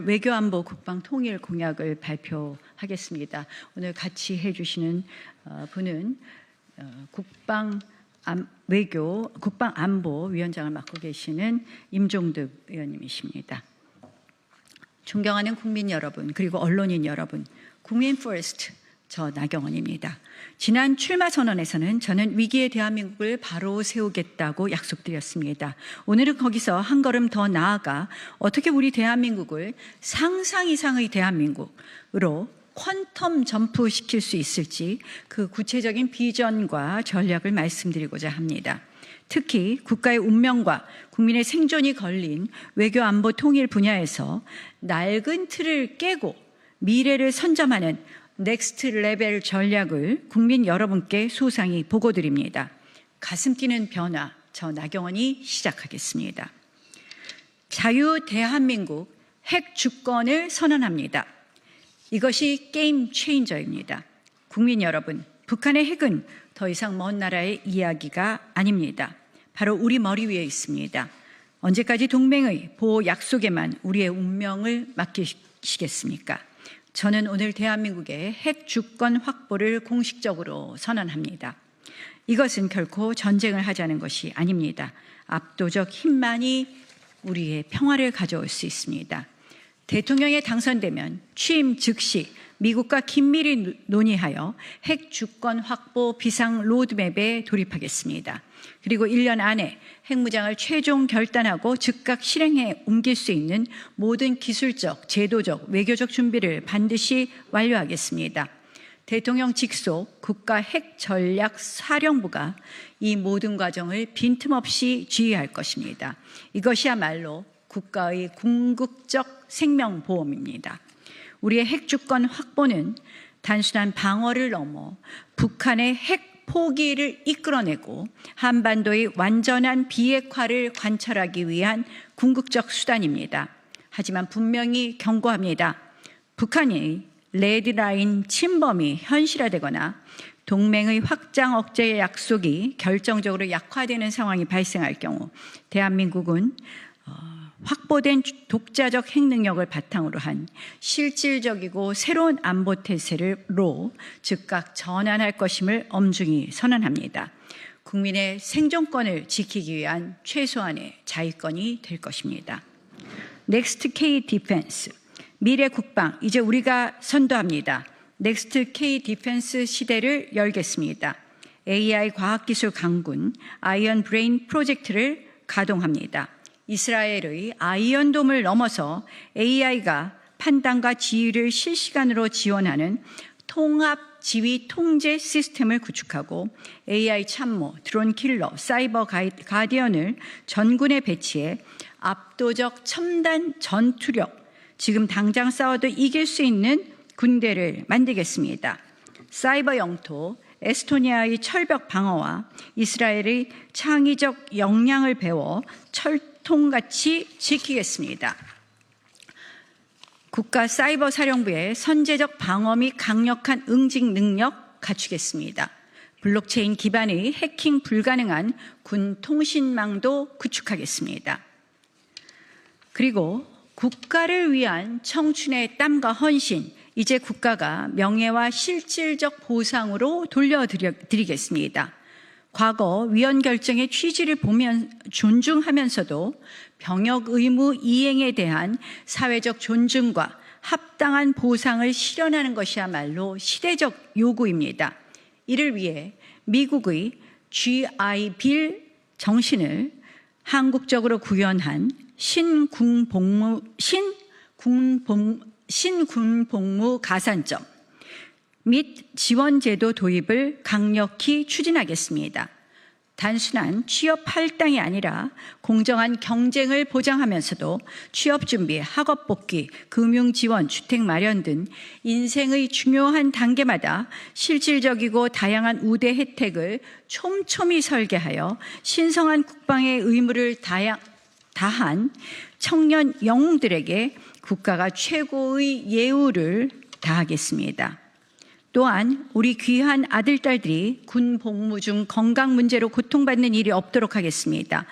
외교안보 국방 통일 공약을 발표하겠습니다. 오늘 같이 해주시는 분은 국방안보위원장을 맡고 계시는 임종득 의원님이십니다. 존경하는 국민 여러분, 그리고 언론인 여러분, 국민 퍼스트, 저 나경원입니다. 지난 출마 선언에서는 저는 위기의 대한민국을 바로 세우겠다고 약속드렸습니다. 오늘은 거기서 한 걸음 더 나아가 어떻게 우리 대한민국을 상상 이상의 대한민국으로 퀀텀 점프시킬 수 있을지 그 구체적인 비전과 전략을 말씀드리고자 합니다. 특히 국가의 운명과 국민의 생존이 걸린 외교 안보 통일 분야에서 낡은 틀을 깨고 미래를 선점하는 넥스트 레벨 전략을 국민 여러분께 소상히 보고드립니다. 가슴 뛰는 변화, 저 나경원이 시작하겠습니다. 자유 대한민국 핵 주권을 선언합니다. 이것이 게임 체인저입니다. 국민 여러분, 북한의 핵은 더 이상 먼 나라의 이야기가 아닙니다. 바로 우리 머리 위에 있습니다. 언제까지 동맹의 보호 약속에만 우리의 운명을 맡기시겠습니까? 저는 오늘 대한민국의 핵 주권 확보를 공식적으로 선언합니다. 이것은 결코 전쟁을 하자는 것이 아닙니다. 압도적 힘만이 우리의 평화를 가져올 수 있습니다. 대통령에 당선되면 취임 즉시 미국과 긴밀히 논의하여 핵 주권 확보 비상 로드맵에 돌입하겠습니다. 그리고 1년 안에 핵무장을 최종 결단하고 즉각 실행에 옮길 수 있는 모든 기술적, 제도적, 외교적 준비를 반드시 완료하겠습니다. 대통령 직속 국가핵전략사령부가 이 모든 과정을 빈틈없이 지휘할 것입니다. 이것이야말로 국가의 궁극적 생명보험입니다. 우리의 핵주권 확보는 단순한 방어를 넘어 북한의 핵 포기를 이끌어내고 한반도의 완전한 비핵화를 관철하기 위한 궁극적 수단입니다. 하지만 분명히 경고합니다. 북한의 레드라인 침범이 현실화되거나 동맹의 확장 억제 약속이 결정적으로 약화되는 상황이 발생할 경우 대한민국은 확보된 독자적 핵 능력을 바탕으로 한 실질적이고 새로운 안보 태세로 즉각 전환할 것임을 엄중히 선언합니다. 국민의 생존권을 지키기 위한 최소한의 자위권이 될 것입니다. 넥스트 K 디펜스, 미래 국방, 이제 우리가 선도합니다. 넥스트 K 디펜스 시대를 열겠습니다. AI 과학기술 강군 아이언 브레인 프로젝트를 가동합니다. 이스라엘의 아이언돔을 넘어서 AI가 판단과 지휘를 실시간으로 지원하는 통합 지휘 통제 시스템을 구축하고 AI 참모, 드론 킬러, 사이버 가디언을 전군에 배치해 압도적 첨단 전투력, 지금 당장 싸워도 이길 수 있는 군대를 만들겠습니다. 사이버 영토, 에스토니아의 철벽 방어와 이스라엘의 창의적 역량을 배워 철통같이 지키겠습니다. 국가 사이버 사령부의 선제적 방어 및 강력한 응징 능력 갖추겠습니다. 블록체인 기반의 해킹 불가능한 군 통신망도 구축하겠습니다. 그리고 국가를 위한 청춘의 땀과 헌신, 이제 국가가 명예와 실질적 보상으로 돌려드리겠습니다. 과거 위헌 결정의 취지를 존중하면서도 병역 의무 이행에 대한 사회적 존중과 합당한 보상을 실현하는 것이야말로 시대적 요구입니다. 이를 위해 미국의 GI 빌 정신을 한국적으로 구현한 신군복무 가산점 및 지원제도 도입을 강력히 추진하겠습니다. 단순한 취업 할당이 아니라 공정한 경쟁을 보장하면서도 취업 준비, 학업 복귀, 금융 지원, 주택 마련 등 인생의 중요한 단계마다 실질적이고 다양한 우대 혜택을 촘촘히 설계하여 신성한 국방의 의무를 다한 청년 영웅들에게 국가가 최고의 예우를 다하겠습니다. 또한 우리 귀한 아들, 딸들이 군 복무 중 건강 문제로 고통받는 일이 없도록 하겠습니다.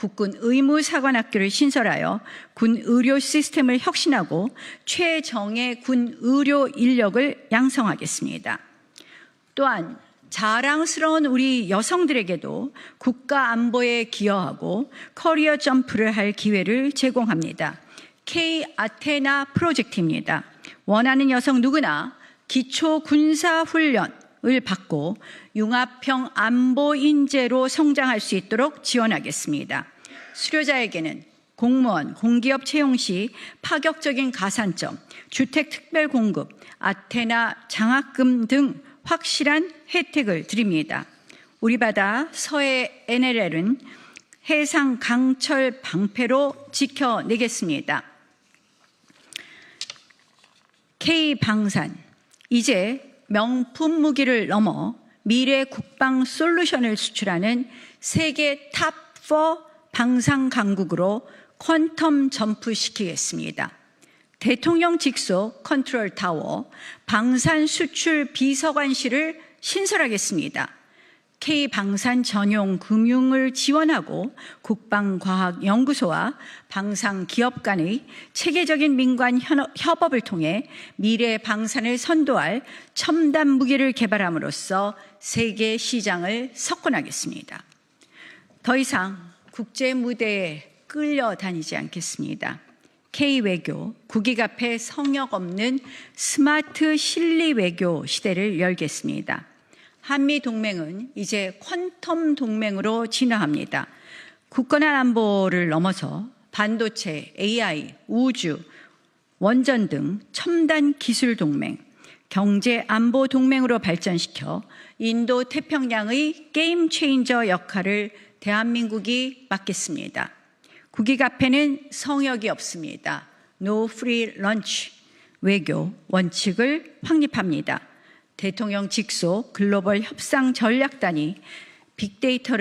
국군 의무사관학교를 신설하여 군 의료 시스템을 혁신하고 최정예 군 의료 인력을 양성하겠습니다. 또한 자랑스러운 우리 여성들에게도 국가 안보에 기여하고 커리어 점프를 할 기회를 제공합니다. K 아테나 프로젝트입니다. 원하는 여성 누구나 기초 군사 훈련을 받고 융합형 안보 인재로 성장할 수 있도록 지원하겠습니다. 수료자에게는 공무원, 공기업 채용 시 파격적인 가산점, 주택 특별 공급, 아테나 장학금 등 확실한 혜택을 드립니다. 우리 바다 서해 NLL은 해상 강철 방패로 지켜내겠습니다. K방산, 이제 명품 무기를 넘어 미래 국방 솔루션을 수출하는 세계 탑4 방산 강국으로 퀀텀 점프 시키겠습니다. 대통령 직속 컨트롤 타워, 방산 수출 비서관실을 신설하겠습니다. K방산 전용 금융을 지원하고 국방과학연구소와 방산기업 간의 체계적인 민관 협업을 통해 미래 방산을 선도할 첨단 무기를 개발함으로써 세계 시장을 석권하겠습니다. 더 이상 국제 무대에 끌려다니지 않겠습니다. K외교, 국익 앞에 성역 없는 스마트 실리 외교 시대를 열겠습니다. 한미동맹은 이제 퀀텀 동맹으로 진화합니다. 굳건한 안보를 넘어서 반도체, AI, 우주, 원전 등 첨단 기술 동맹, 경제 안보 동맹으로 발전시켜 인도 태평양의 게임 체인저 역할을 대한민국이 맡겠습니다. 국익 앞에는 성역이 없습니다. No free lunch. 외교 원칙을 확립합니다. 대통령 직속 글로벌 협상 전략단이 빅데이터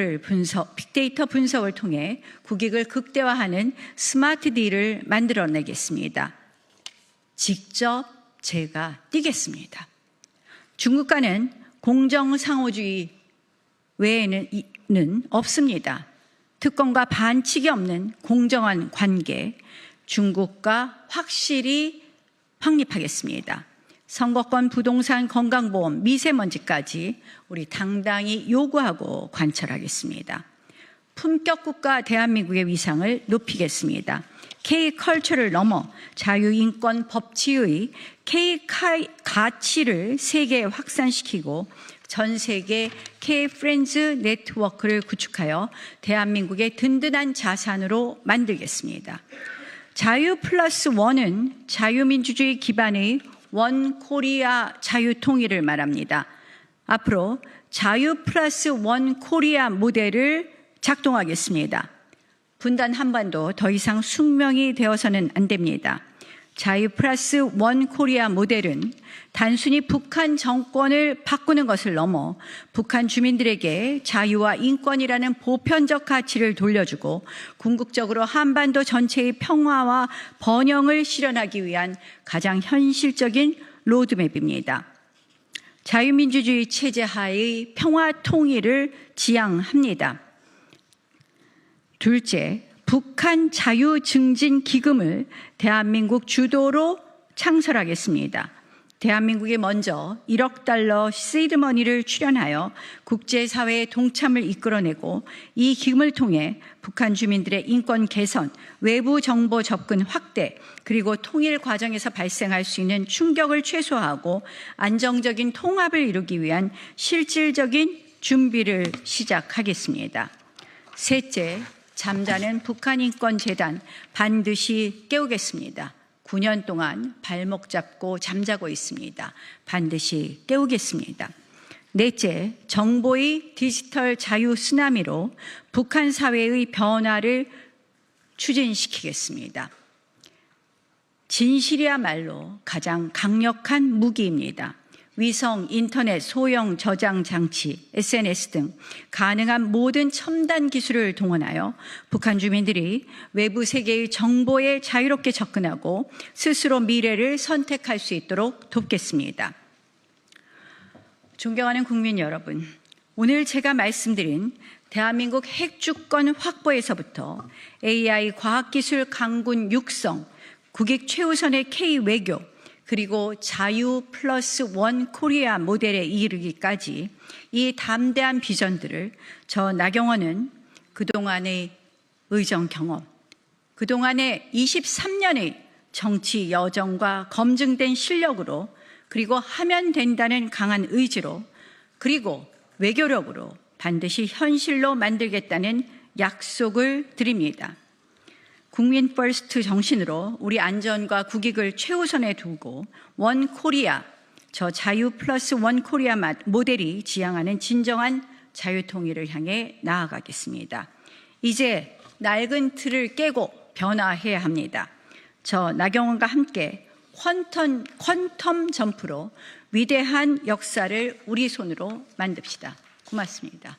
분석을 통해 국익을 극대화하는 스마트 딜을 만들어내겠습니다. 직접 제가 뛰겠습니다. 중국과는 공정상호주의 외에는 없습니다. 특권과 반칙이 없는 공정한 관계, 중국과 확실히 확립하겠습니다. 선거권, 부동산, 건강보험, 미세먼지까지 우리 당당히 요구하고 관철하겠습니다. 품격국가 대한민국의 위상을 높이겠습니다. K컬처를 넘어 자유인권 법치의 K가치를 세계에 확산시키고 전 세계 K프렌즈 네트워크를 구축하여 대한민국의 든든한 자산으로 만들겠습니다. 자유 플러스 원은 자유민주주의 기반의 원 코리아 자유통일을 말합니다. 앞으로 자유 플러스 원 코리아 모델을 작동하겠습니다. 분단 한반도 더 이상 숙명이 되어서는 안 됩니다. 자유 플러스 원 코리아 모델은 단순히 북한 정권을 바꾸는 것을 넘어 북한 주민들에게 자유와 인권이라는 보편적 가치를 돌려주고 궁극적으로 한반도 전체의 평화와 번영을 실현하기 위한 가장 현실적인 로드맵입니다. 자유민주주의 체제 하의 평화 통일을 지향합니다. 둘째, 북한 자유증진기금을 대한민국 주도로 창설하겠습니다. 대한민국이 먼저 1억 달러 시드머니를 출연하여 국제사회의 동참을 이끌어내고 이 기금을 통해 북한 주민들의 인권 개선, 외부 정보 접근 확대, 그리고 통일 과정에서 발생할 수 있는 충격을 최소화하고 안정적인 통합을 이루기 위한 실질적인 준비를 시작하겠습니다. 셋째, 잠자는 북한인권재단 반드시 깨우겠습니다. 9년 동안 발목 잡고 잠자고 있습니다. 반드시 깨우겠습니다. 넷째, 정보의 디지털 자유 쓰나미로 북한 사회의 변화를 추진시키겠습니다. 진실이야말로 가장 강력한 무기입니다. 위성, 인터넷, 소형 저장 장치, SNS 등 가능한 모든 첨단 기술을 동원하여 북한 주민들이 외부 세계의 정보에 자유롭게 접근하고 스스로 미래를 선택할 수 있도록 돕겠습니다. 존경하는 국민 여러분, 오늘 제가 말씀드린 대한민국 핵주권 확보에서부터 AI 과학기술 강군 육성, 국익 최우선의 K-외교, 그리고 자유 플러스 원 코리아 모델에 이르기까지 이 담대한 비전들을 저 나경원은 그동안의 의정 경험, 그동안의 23년의 정치 여정과 검증된 실력으로, 그리고 하면 된다는 강한 의지로, 그리고 외교력으로 반드시 현실로 만들겠다는 약속을 드립니다. 국민 퍼스트 정신으로 우리 안전과 국익을 최우선에 두고 원 코리아, 저 자유 플러스 원 코리아 모델이 지향하는 진정한 자유통일을 향해 나아가겠습니다. 이제 낡은 틀을 깨고 변화해야 합니다. 저 나경원과 함께 퀀텀 점프로 위대한 역사를 우리 손으로 만듭시다. 고맙습니다.